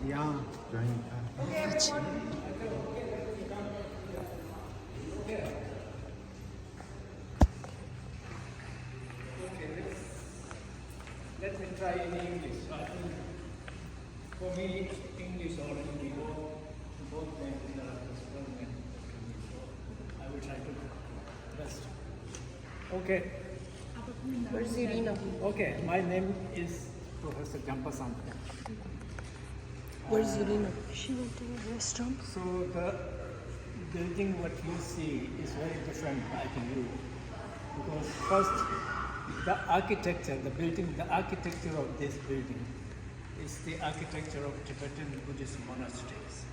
Yeah, join. Let me try in English. I think for me, English or Hindi, both languages are experiment to me. So I will try to best. Okay. Where's Irina? Okay. My name is Professor Jampasanta. Where's Irina? She went to the restaurant. So the building what you see is very different, I think, because first the architecture, the architecture of this building is the architecture of Tibetan Buddhist monasteries.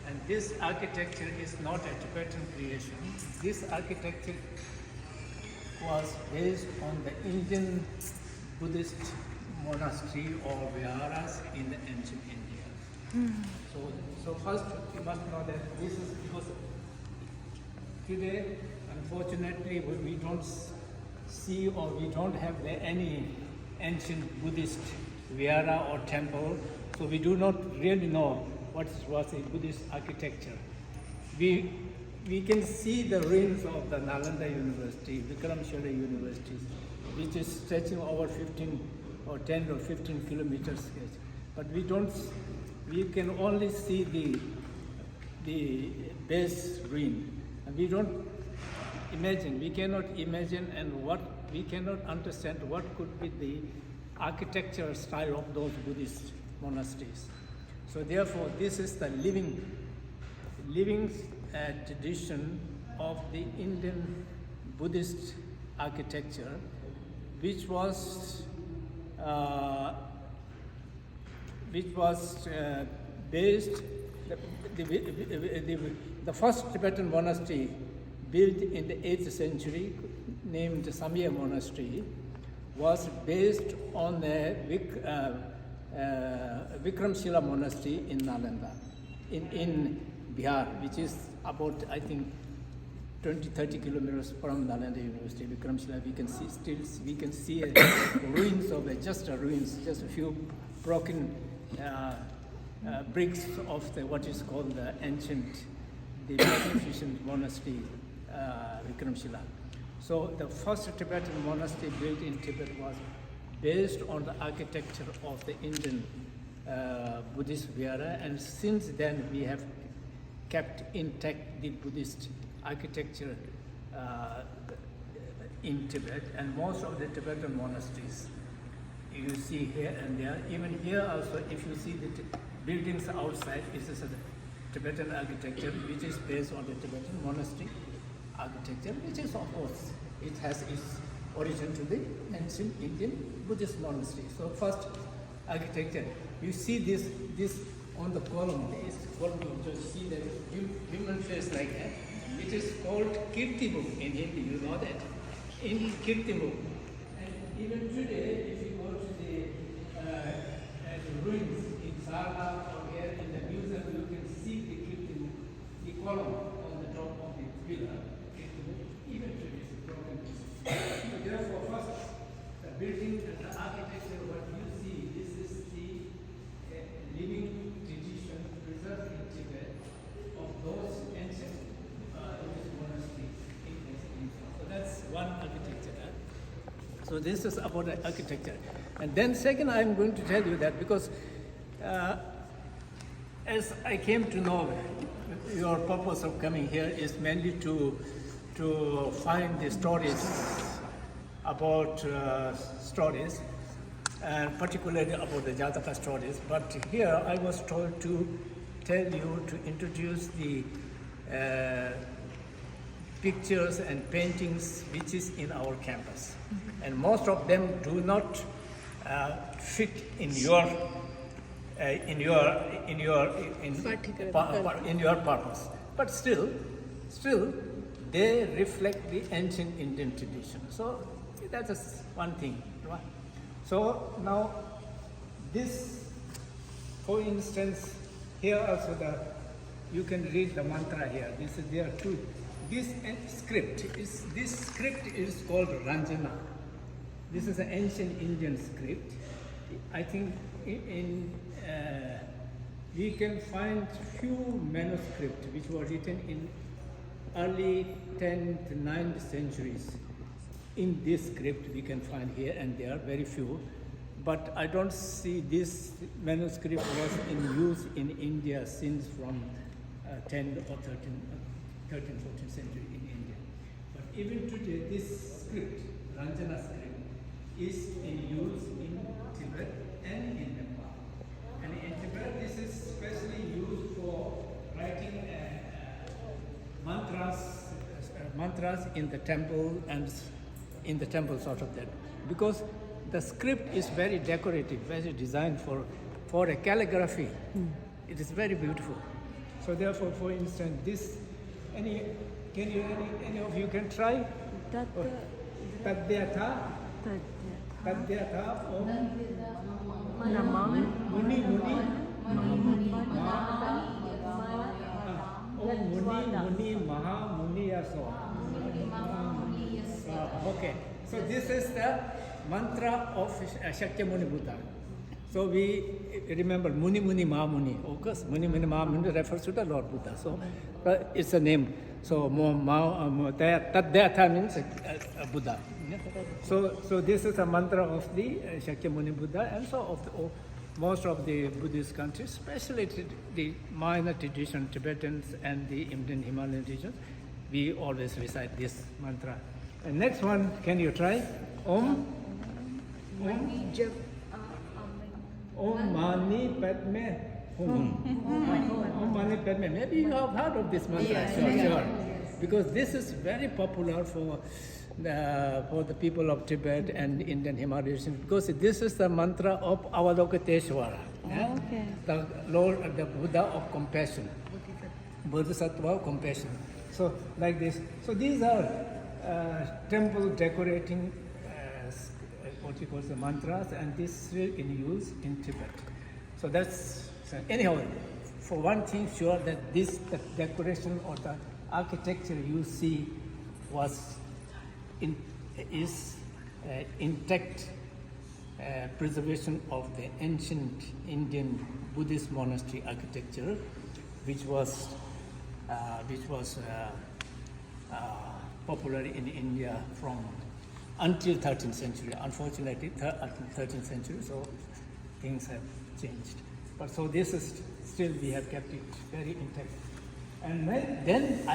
And this architecture is not a Tibetan creation. This architecture was based on the Indian Buddhist monastery or viharas in the ancient India. So first you must know that this is because today, unfortunately, we don't see or we don't have any ancient Buddhist vihara or temple, so we do not really know what was a Buddhist architecture. We can see the ruins of the Nalanda University, Vikramshila University, which is stretching over 15 or 10 or 15 kilometers, but we can only see the base ruin. And we cannot imagine we cannot understand what could be the architectural style of those Buddhist monasteries. So therefore, this is the living tradition of the Indian Buddhist architecture, which was based. The first Tibetan monastery built in the 8th century, named Samya Monastery, was based on the Vikramshila Monastery in Nalanda, in Bihar, which is about, I think, 20-30 kilometers from Nalanda University. Vikramshila, we can see ruins of just a few broken bricks of what is called the magnificent monastery, Vikramshila. So the first Tibetan monastery built in Tibet was based on the architecture of the Indian Buddhist vihara, and since then we have kept intact the Buddhist architecture in Tibet, and most of the Tibetan monasteries you see here and there. Even here also, if you see the buildings outside, this is a Tibetan architecture which is based on the Tibetan monastery architecture, which is, of course, it has its origin to the ancient Indian Buddhist monastery. So first architecture, you see this on the column, you just see the human face like that. It is called Kirtimukh in Hindi, you know that? In Kirtimukh. And even today, if you go to the ruins in Sarnath or here in the museum, you can see the Kirtimukh, the column on the top of the pillar. Even today, it's a broken piece. So therefore, first, the building and the architecture, what you see, this is the living tradition preserved in Tibet of those ancient Buddhist monasteries in India. So that's one architecture. So this is about the architecture. And then second, I'm going to tell you that because as I came to know, your purpose of coming here is mainly to find the stories about stories, and particularly about the Jataka stories. But here I was told to tell you to introduce the pictures and paintings which is in our campus. And most of them do not fit in your purpose. But still they reflect the ancient Indian tradition. So that is one thing. Right? So now this, for instance, here also you can read the mantra here. This is there too. This script is called Ranjana. This is an ancient Indian script. I think in we can find few manuscripts which were written in early 10th, 9th centuries. In this script we can find here and there, very few. But I don't see this manuscript was in use in India since from 10th or 13th, 14th century in India. But even today, this script, Ranjana script, is in use in Tibet and in Nepal. And in Tibet, this is specially used for writing mantras in the temple and in the temple sort of that. Because the script is very decorative, very designed for a calligraphy. It is very beautiful. So therefore, for instance, this, any of you can try? Tadyatha, Tadyatha, Om Muni Muni, Om Muni Muni Maha Muni Yaso. Okay, so this is the mantra of Shakyamuni Buddha. So we remember Muni Muni Maha Muni. Of course, Muni Muni Maha Muni refers to the Lord Buddha. So it's a name. So Tadyatha means Buddha. So this is a mantra of the Shakyamuni Buddha, and so of most of the Buddhist countries, especially the minor tradition, Tibetans and the Indian Himalayan regions, we always recite this mantra. And next one, can you try? Om Mani Padme Hum. Om Mani Padme. Maybe you have heard of this mantra, sure. Because this is very popular for the people of Tibet and Indian Himalayan, because this is the mantra of Avalokiteshvara, the Lord, the Buddha of compassion, Bodhisattva of compassion. So like this. So these are temple decorating what we call the mantras, and this is still in use in Tibet. So that's, anyhow, for one thing sure, that the decoration or the architecture you see is intact preservation of the ancient Indian Buddhist monastery architecture, which was popular in India from until 13th century. Unfortunately, 13th century, so things have changed. But so this is still, we have kept it very intact. And then